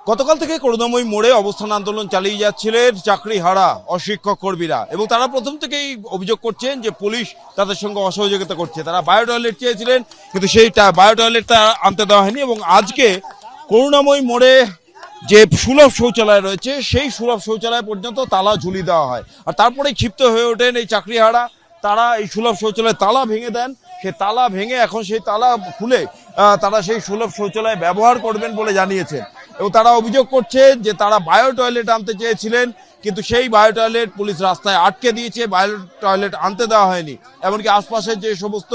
গতকাল থেকে করুণাময়ী মোড়ে অবস্থান আন্দোলন চালিয়ে যাচ্ছিলেন চাকরি হারা অশিক্ষক কর্মীরা এবং তারা প্রথম থেকেই অভিযোগ করছেন যে পুলিশ তাদের সঙ্গে অসহযোগিতা করছে। তারা বায়ো টয়লেট চেয়েছিলেন, কিন্তু সেই বায়ো টয়লেটটা আনতে দেওয়া হয়নি এবং আজকে করুণাময়ী মোড়ে যে সুলভ শৌচালয় রয়েছে সেই সুলভ শৌচালয় পর্যন্ত তালা ঝুলিয়ে দেওয়া হয়। আর তারপরে ক্ষিপ্ত হয়ে ওঠেন এই চাকরিহারা, তারা এই সুলভ শৌচালয়ে তালা ভেঙে দেন। সে তালা ভেঙে এখন সেই তালা খুলে তারা সেই সুলভ শৌচালয় ব্যবহার করবেন বলে জানিয়েছেন এবং তারা অভিযোগ করছে যে তারা বায়ো টয়লেট আনতে চেয়েছিলেন, কিন্তু সেই বায়ো টয়লেট পুলিশ রাস্তায় আটকে দিয়েছে, বায়ো টয়লেট আনতে দেওয়া হয়নি। এমনকি আশপাশের যে সমস্ত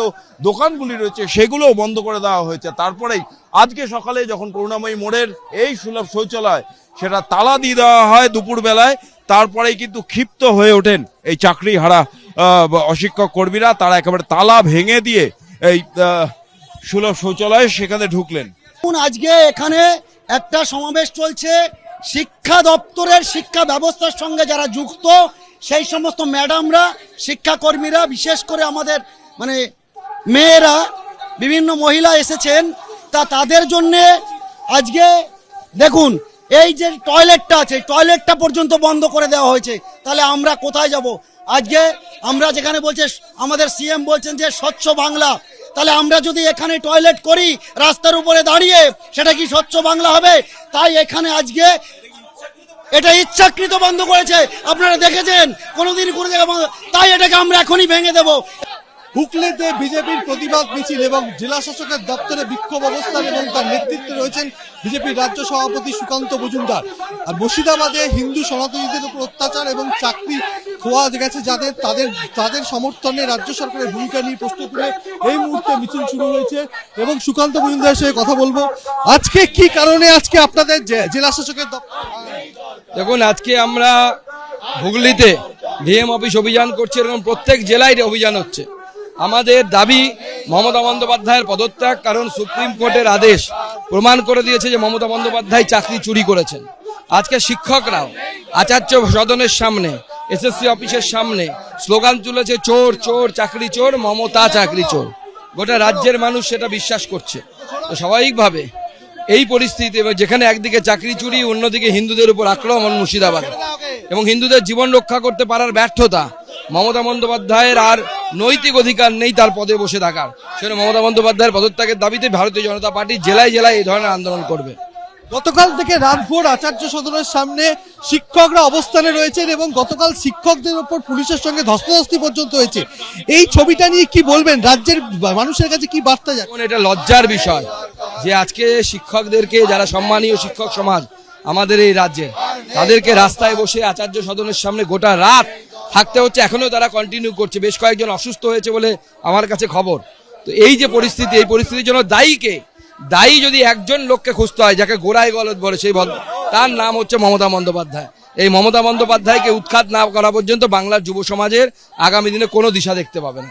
দোকানগুলি রয়েছে সেগুলোও বন্ধ করে দেওয়া হয়েছে। তারপরেই আজকে সকালে যখন করুণাময়ী মোড়ের এই সুলভ শৌচালয় সেটা তালা দিয়ে দেওয়া হয় দুপুরবেলায়, তারপরেই কিন্তু ক্ষিপ্ত হয়ে ওঠেন এই চাকরি হারা অশিক্ষক কর্মীরা। তারা একেবারে তালা ভেঙে দিয়ে এই সুলভ শৌচালয় সেখানে ঢুকলেন। আজকে এখানে একটা সমাবেশ চলছে, শিক্ষা দপ্তরের শিক্ষা ব্যবস্থার সঙ্গে যারা যুক্ত সেই সমস্ত ম্যাডামরা, শিক্ষাকর্মীরা, বিশেষ করে আমাদের মেয়েরা, বিভিন্ন মহিলা এসেছেন, তাদের জন্যে আজকে দেখুন এই যে টয়লেটটা আছে টয়লেটটা পর্যন্ত বন্ধ করে দেওয়া হয়েছে। তাহলে আমরা কোথায় যাব? আজকে আমরা যেখানে বলছে আমাদের সিএম বলছেন যে স্বচ্ছ বাংলা, তাহলে আমরা যদি এখানে টয়লেট করি রাস্তার উপরে দাঁড়িয়ে, সেটা কি স্বচ্ছ বাংলা হবে? তাই এখানে আজকে এটা ইচ্ছাকৃত বন্ধ করেছে, আপনারা দেখেছেন কোনোদিন কোনো জায়গায় বন্ধ, তাই এটাকে আমরা এখনই ভেঙে দেবো। হুগলিতে বিজেপির প্রতিবাদ মিছিল এবং জেলা শাসকের দপ্তরে বিক্ষোভ অবস্থান এবং তার নেতৃত্বে রয়েছেন বিজেপির রাজ্য সভাপতি সুকান্ত মজুমদার। আর মুর্শিদাবাদে হিন্দু সনাতনীদের উপর অত্যাচার এবং চাকরি খোয়া গেছে তাদের সমর্থনে রাজ্য সরকারের ভূমিকা নিয়ে প্রশ্ন তুলে এই মুহূর্তে মিছিল শুরু হয়েছে এবং সুকান্ত মজুমদারের সঙ্গে কথা বলবো। আজকে কি কারণে আজকে আপনাদের জেলা শাসকের দপ্তর? দেখুন, আজকে আমরা হুগলিতে ডিএম অফিস অভিযান করছি, এরকম প্রত্যেক জেলায় অভিযান হচ্ছে। আমাদের দাবি মমতা বন্দ্যোপাধ্যায়ের পদত্যাগ, কারণ সুপ্রিম কোর্টের আদেশ প্রমাণ করে দিয়েছে যে মমতা বন্দ্যোপাধ্যায় চাকরি চুরি করেছেন। আজকে শিক্ষকরাও আচার্য সদনের সামনে, এসএসসি অফিসের সামনে স্লোগান তুলেছে, চোর চোর চাকরি চোর, মমতা চাকরি চোর। গোটা রাজ্যের মানুষ সেটা বিশ্বাস করছে। তো স্বাভাবিকভাবে এই পরিস্থিতি, যেখানে একদিকে চাকরি চুরি, অন্যদিকে হিন্দুদের উপর আক্রমণ মুর্শিদাবাদে, এবং হিন্দুদের জীবন রক্ষা করতে পারার ব্যর্থতা, মমতা বন্দ্যোপাধ্যায়ের আর নৈতিক অধিকার নেই তার পদে বসে থাকার। সেটা মমতা বন্দ্যোপাধ্যায়ের পদত্যাগের দাবিতে ভারতীয় জনতা পার্টি জেলায় জেলায় এই ধরনের আন্দোলন করবে। গতকাল থেকে রাতভর আচার্য সদনের সামনে শিক্ষকরা অবস্থানে রয়েছেন এবং গতকাল শিক্ষকদের উপর পুলিশের সঙ্গে ধস্তাধস্তি পর্যন্ত হয়েছে। এই ছবিটা নিয়ে কি বলবেন? রাজ্যের মানুষের কাছে কি বার্তা যায়? এটা লজ্জার বিষয় যে আজকে শিক্ষকদেরকে, যারা সম্মানীয় শিক্ষক সমাজ আমাদের এই রাজ্যে, তাদেরকে রাস্তায় বসে আচার্য সদনের সামনে গোটা রাত থাকতে হচ্ছে। এখনো তারা কন্টিনিউ করছে। বেশ কয়েকজন অসুস্থ হয়েছে বলে আমার কাছে খবর। তো এই যে পরিস্থিতি, এই পরিস্থিতির জন্য দায়ী যদি একজন লোককে খুঁজতে হয়, যাকে গোড়ায় গলদ বলে, সেই তার নাম হচ্ছে মমতা বন্দ্যোপাধ্যায়। এই মমতা বন্দ্যোপাধ্যায়কে উৎখাত না করা পর্যন্ত বাংলার যুব সমাজের আগামী দিনে কোনো দিশা দেখতে পাবে না।